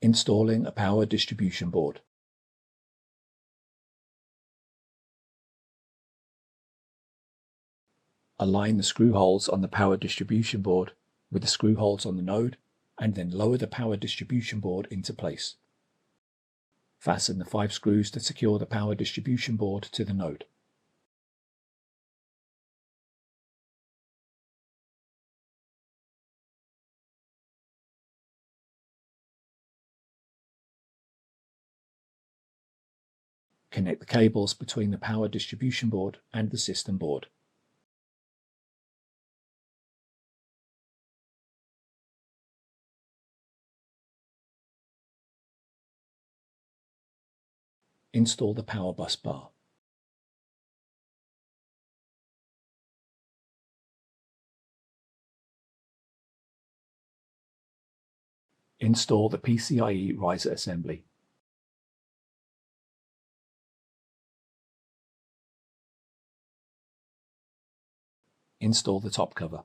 Installing a power distribution board. Align the screw holes on the power distribution board with the screw holes on the node, and then lower the power distribution board into place. Fasten the 5 screws to secure the power distribution board to the node. Connect the cables between the power distribution board and the system board. Install the power bus bar. Install the PCIe riser assembly. Install the top cover.